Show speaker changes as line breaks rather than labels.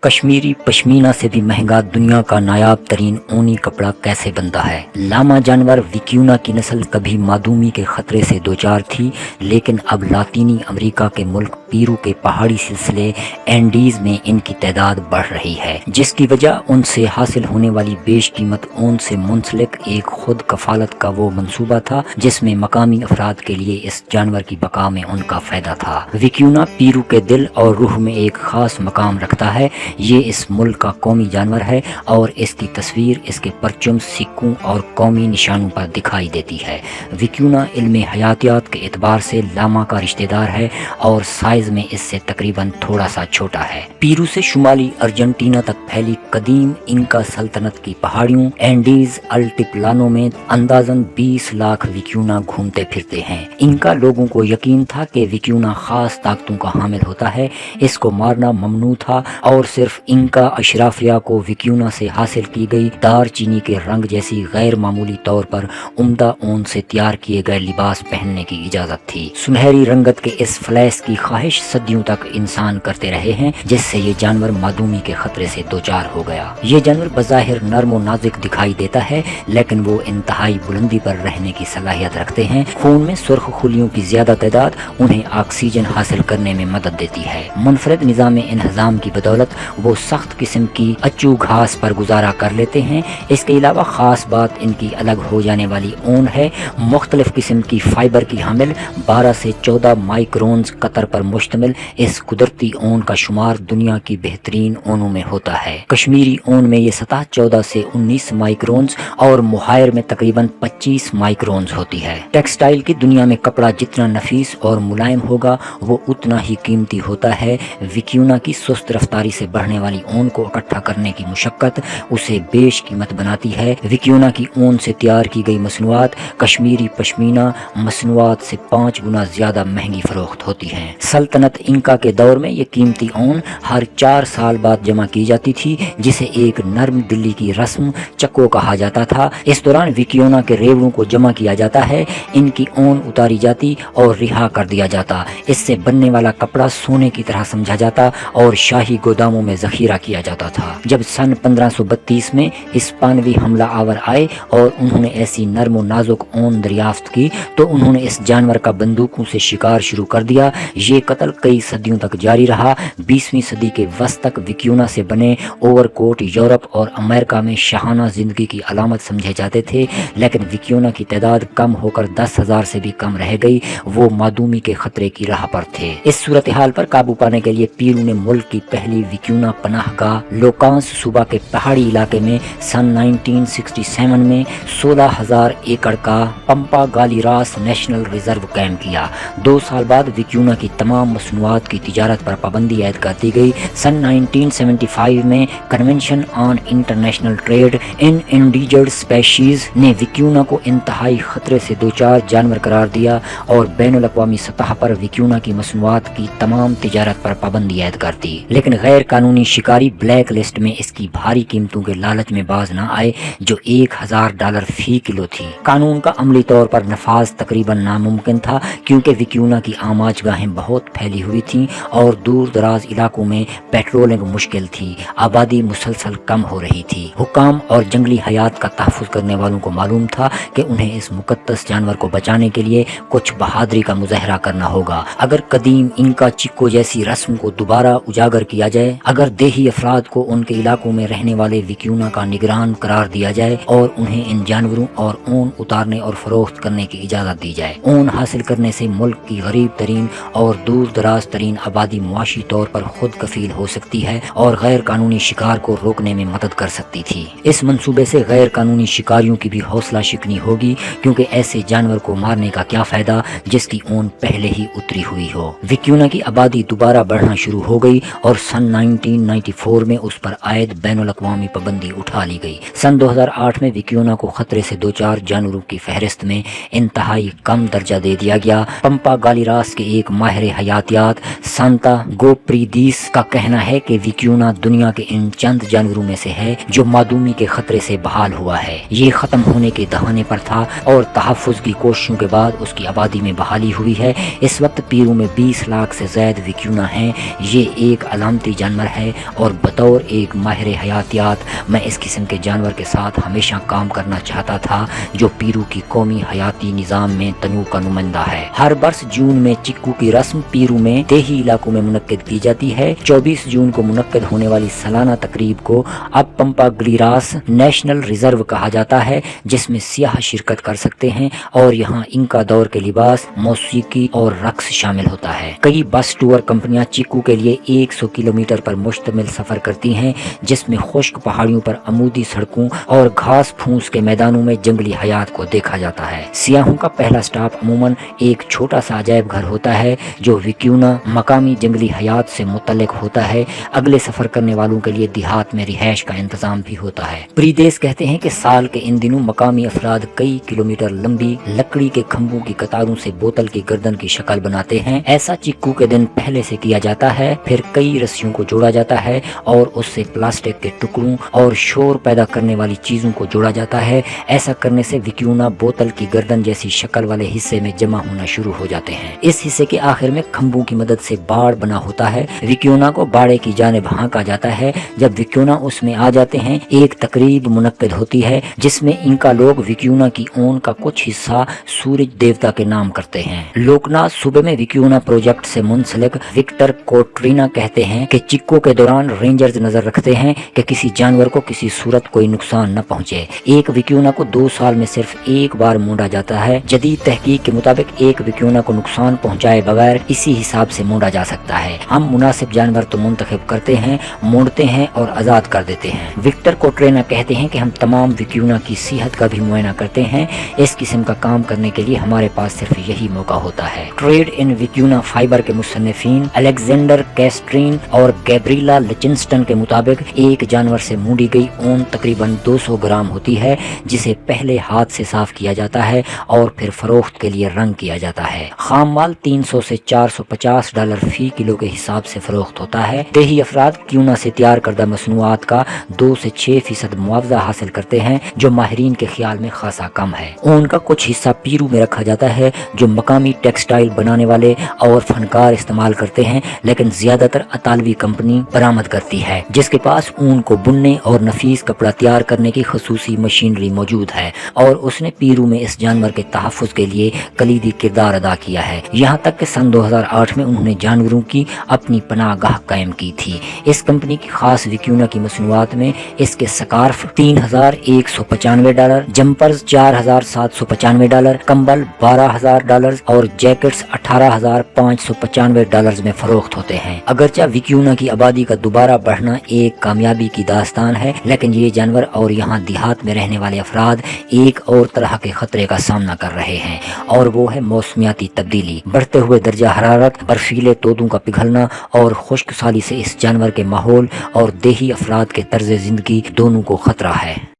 کشمیری پشمینہ سے بھی مہنگا دنیا کا نایاب ترین اونی کپڑا کیسے بنتا ہے؟ لاما جانور ویکیونا کی نسل کبھی معدومی کے خطرے سے دوچار تھی، لیکن اب لاطینی امریکہ کے ملک پیرو کے پہاڑی سلسلے اینڈیز میں ان کی تعداد بڑھ رہی ہے، جس کی وجہ ان سے حاصل ہونے والی بیش قیمت اون سے منسلک ایک خود کفالت کا وہ منصوبہ تھا جس میں مقامی افراد کے لیے اس جانور کی بقا میں ان کا فائدہ تھا۔ ویکیونا پیرو کے دل اور روح میں ایک خاص مقام رکھتا ہے۔ یہ اس ملک کا قومی جانور ہے اور اس کی تصویر اس کے پرچم، سکوں اور قومی نشانوں پر دکھائی دیتی ہے۔ ویکیونا علم حیاتیات کے اعتبار سے لاما کا رشتہ دار ہے اور سائز میں اس سے تقریباً تھوڑا سا چھوٹا ہے۔ پیرو سے شمالی ارجنٹینا تک پھیلی قدیم انکا سلطنت کی پہاڑیوں اینڈیز الٹیپلانو میں اندازاً 20 لاکھ ویکیونا گھومتے پھرتے ہیں۔ انکا لوگوں کو یقین تھا کہ ویکیونا خاص طاقتوں کا حامل ہوتا ہے، اس کو مارنا ممنوع تھا اور صرف انکا اشرافیہ کو ویکیونا سے حاصل کی گئی دار چینی کے رنگ جیسی غیر معمولی طور پر عمدہ اون سے تیار کیے گئے لباس پہننے کی اجازت تھی۔ سنہری رنگت کے اس فلیس کی خواہش صدیوں تک انسان کرتے رہے ہیں، جس سے یہ جانور معدومی کے خطرے سے دوچار ہو گیا۔ یہ جانور بظاہر نرم و نازک دکھائی دیتا ہے، لیکن وہ انتہائی بلندی پر رہنے کی صلاحیت رکھتے ہیں۔ خون میں سرخ خلیوں کی زیادہ تعداد انہیں آکسیجن حاصل کرنے میں مدد دیتی ہے۔ منفرد نظام انہضام کی بدولت وہ سخت قسم کی اچو گھاس پر گزارا کر لیتے ہیں۔ اس کے علاوہ خاص بات ان کی الگ ہو جانے والی اون ہے۔ مختلف قسم کی فائبر کی حامل 12 سے 14 مائکرونز قطر پر مشتمل اس قدرتی اون کا شمار دنیا کی بہترین اونوں میں ہوتا ہے۔ کشمیری اون میں یہ سطح 14 سے 19 مائکرونز اور موہائر میں تقریباً 25 مائکرونز ہوتی ہے۔ ٹیکسٹائل کی دنیا میں کپڑا جتنا نفیس اور ملائم ہوگا وہ اتنا ہی قیمتی ہوتا ہے۔ ویکیونا کی سست رفتاری سے بڑھنے والی اون کو اکٹھا کرنے کی مشقت اسے بیش قیمت بناتی ہے۔ ویکیونا کی اون سے تیار کی گئی مصنوعات کشمیری پشمینہ مصنوعات سے 5 گنا زیادہ مہنگی فروخت ہوتی ہیں۔ سلطنت انکا کے دور میں یہ قیمتی اون ہر 4 سال بعد جمع کی جاتی تھی، جسے ایک نرم دلی کی رسم چکو کہا جاتا تھا۔ اس دوران ویکیونا کے ریوڑوں کو جمع کیا جاتا ہے، ان کی اون اتاری جاتی اور رہا کر دیا جاتا۔ اس سے بننے والا کپڑا سونے کی طرح سمجھا جاتا اور شاہی گوداموں میں ذخیرہ کیا جاتا تھا۔ جب سن 1532 میں ہسپانوی حملہ آور آئے اور انہوں نے ایسی نرم و نازک اون دریافت کی تو انہوں نے اس جانور کا بندوقوں سے شکار شروع کر دیا۔ یہ قتل کئی صدیوں تک جاری رہا۔ 20ویں صدی کے وسط تک ویکیونا سے بنے اوور کوٹ یورپ اور امریکہ میں شاہانہ زندگی کی علامت سمجھے جاتے تھے، لیکن ویکیونا کی تعداد کم ہو کر 10,000 سے بھی کم رہ گئی۔ وہ معدومی کے خطرے کی راہ پر تھے۔ اس صورتحال پر قابو پانے کے لیے پیرو نے ملک کی پہلی ویکیونا پناہ گاہ لوکانس صوبہ کے پہاڑی علاقے میں سن 1967 میں 16,000 ایکڑ کا پمپا گالیراس نیشنل ریزرو قائم کیا۔ 2 سال بعد ویکیونا کی تمام مصنوعات کی تجارت پر پابندی عائد کر دی گئی۔ سن 1975 میں convention on international trade in endangered species نے ویکیونا کو انتہائی خطرے سے دوچار جانور قرار دیا اور بین الاقوامی سطح پر ویکیونا کی مصنوعات کی تمام تجارت پر پابندی عائد کر دی، لیکن غیر قانونی شکاری بلیک لسٹ میں اس کی بھاری قیمتوں کے لالچ میں باز نہ آئے جو $1,000 فی کلو تھی۔ قانون کا عملی طور پر نفاذ تقریباً ناممکن تھا کیونکہ ویکیونا کی آماج گاہیں بہت پھیلی ہوئی تھیں اور دور دراز علاقوں میں پیٹرولنگ مشکل تھی۔ آبادی مسلسل کم ہو رہی تھی۔ حکام اور جنگلی حیات کا تحفظ کرنے والوں کو معلوم تھا کہ انہیں اس مقدس جانور کو بچانے کے لیے کچھ بہادری کا مظاہرہ کرنا ہوگا۔ اگر قدیم انکا چکو جیسی رسم کو دوبارہ اجاگر کیا جائے، اگر دیہی افراد کو ان کے علاقوں میں رہنے والے ویکیونا کا نگران قرار دیا جائے اور انہیں ان جانوروں اور اون اتارنے اور فروخت کرنے کی اجازت دی جائے، اون حاصل کرنے سے ملک کی غریب ترین اور دور دراز ترین آبادی معاشی طور پر خود کفیل ہو سکتی ہے اور غیر قانونی شکار کو روکنے میں مدد کر سکتی تھی۔ اس منصوبے سے غیر قانونی شکاریوں کی بھی حوصلہ شکنی ہوگی، کیونکہ ایسے جانور کو مارنے کا کیا فائدہ جس کی اون پہلے ہی اتری ہوئی ہو۔ ویکیونا کی آبادی دوبارہ بڑھنا شروع ہو گئی اور سن 1994 میں اس پر عائد بین الاقوامی پابندی اٹھا لی گئی۔ سن 2008 میں ویکیونا کو خطرے سے دوچار جانوروں کی فہرست میں انتہائی کم درجہ دے دیا گیا۔ پمپا گالیراس کے ایک ماہر حیاتیات سانتا گوپریدیس کا کہنا ہے کہ ویکیونا دنیا کے ان چند جانوروں میں سے ہے جو معدومی کے خطرے سے بحال ہوا ہے۔ یہ ختم ہونے کے دہانے پر تھا اور تحفظ کی کوششوں کے بعد اس کی آبادی میں بحالی ہوئی ہے۔ اس وقت پیرو میں 20 لاکھ سے زائد ویکیونا ہیں۔ یہ ایک علامتی جانور جانور ہے اور بطور ایک ماہر حیاتیات میں اس قسم کے جانور کے ساتھ ہمیشہ کام کرنا چاہتا تھا جو پیرو کی قومی حیاتی نظام میں تنوع کا نمائندہ ہے۔ ہر برس جون میں چکو کی رسم پیرو میں دیہی علاقوں میں منعقد کی جاتی ہے۔ 24 جون کو منعقد ہونے والی سالانہ تقریب کو اب پمپا گلیراس نیشنل ریزرو کہا جاتا ہے، جس میں سیاح شرکت کر سکتے ہیں اور یہاں انکا دور کے لباس، موسیقی اور رقص شامل ہوتا ہے۔ کئی بس ٹور کمپنیاں چکو کے لیے 100 کلومیٹر پر مشتمل سفر کرتی ہیں، جس میں خشک پہاڑیوں پر عمودی سڑکوں اور گھاس پھوس کے میدانوں میں جنگلی حیات کو دیکھا جاتا ہے۔ سیاحوں کا پہلا سٹاپ عموماً ایک چھوٹا سا عجائب گھر ہوتا ہے جو ویکیونا مقامی جنگلی حیات سے متعلق ہوتا ہے۔ اگلے سفر کرنے والوں کے لیے دیہات میں رہائش کا انتظام بھی ہوتا ہے۔ پریدیس کہتے ہیں کہ سال کے ان دنوں مقامی افراد کئی کلومیٹر لمبی لکڑی کے کھمبوں کی قطاروں سے بوتل کی گردن کی شکل بناتے ہیں۔ ایسا چکو کے دن پہلے سے کیا جاتا ہے، پھر کئی رسیوں کو جوڑا جاتا ہے اور اس سے پلاسٹک کے ٹکڑوں اور شور پیدا کرنے والی چیزوں کو جوڑا جاتا ہے۔ ایسا کرنے سے ویکیونا بوتل کی گردن جیسی شکل والے حصے میں جمع ہونا شروع ہو جاتے ہیں۔ اس حصے کے آخر میں کھمبوں کی مدد سے باڑ بنا ہوتا ہے۔ ویکیونا کو باڑے کی جانب ہانکا جاتا ہے۔ جب ویکیونا اس میں آ جاتے ہیں، ایک تقریب منعقد ہوتی ہے جس میں انکا لوگ ویکیونا کی اون کا کچھ حصہ سورج دیوتا کے نام کرتے ہیں۔ لوکناس صوبے میں ویکیونا پروجیکٹ سے منسلک وکٹر کوٹرینا کہتے ہیں کہ چکو کے دوران رینجرز نظر رکھتے ہیں کہ کسی جانور کو کسی صورت کوئی نقصان نہ پہنچے۔ ایک ویکیونا کو 2 سال میں صرف ایک بار مونڈا جاتا ہے۔ جدید تحقیق کے مطابق ایک ویکیونا کو نقصان پہنچائے بغیر اسی حساب سے مونڈا جا سکتا ہے۔ ہم مناسب جانور تو منتخب کرتے ہیں، مونڈتے ہیں اور آزاد کر دیتے ہیں۔ وکٹر کوٹرینا کہتے ہیں کہ ہم تمام ویکیونا کی صحت کا بھی معائنہ کرتے ہیں۔ اس قسم کا کام کرنے کے لیے ہمارے پاس صرف یہی موقع ہوتا ہے۔ ٹریڈ ان ویکیونا فائبر کے مصنفین الیگزینڈر کیسٹرین اور گیبریلا لچنسٹن کے مطابق ایک جانور سے مونڈی گئی اون تقریباً 200 گرام ہوتی ہے، جسے پہلے ہاتھ سے صاف کیا جاتا ہے اور پھر فروخت کے لیے رنگ کیا جاتا ہے۔ خام مال $300 سے $450 فی کلو کے حساب سے فروخت ہوتا ہے۔ دیہی افراد کیونا سے تیار کردہ مصنوعات کا 2 سے 6% معاوضہ حاصل کرتے ہیں، جو ماہرین کے خیال میں خاصا کم ہے۔ اون کا کچھ حصہ پیرو میں رکھا جاتا ہے جو مقامی ٹیکسٹائل بنانے والے اور فنکار استعمال کرتے ہیں، لیکن زیادہ تر اطالوی کمپنی برآمد کرتی ہے جس کے پاس اون کو بننے اور نفیس کپڑا تیار کرنے کی خصوصی مشینری موجود ہے، اور اس نے پیرو میں اس جانور کے تحفظ کے لیے کلیدی کردار ادا کیا ہے، یہاں تک کہ سن 2008 میں انہوں نے جانوروں کی اپنی پناہ گاہ قائم کی تھی۔ اس کمپنی کی خاص ویکیونا کی مصنوعات میں اس کے سکارف $3195، جمپرز $4795، کمبل $12000 اور جیکٹس $18595 میں فروخت ہوتے ہیں۔ اگرچہ ویکیونا کی آبادی کا دوبارہ بڑھنا ایک کامیابی کی داستان ہے، لیکن یہ جانور اور یہاں دیہات میں رہنے والے افراد ایک اور طرح کے خطرے کا سامنا کر رہے ہیں، اور وہ ہے موسمیاتی تبدیلی۔ بڑھتے ہوئے درجہ حرارت، برفیلے تودوں کا پگھلنا اور خشک سالی سے اس جانور کے ماحول اور دیہی افراد کے طرز زندگی دونوں کو خطرہ ہے۔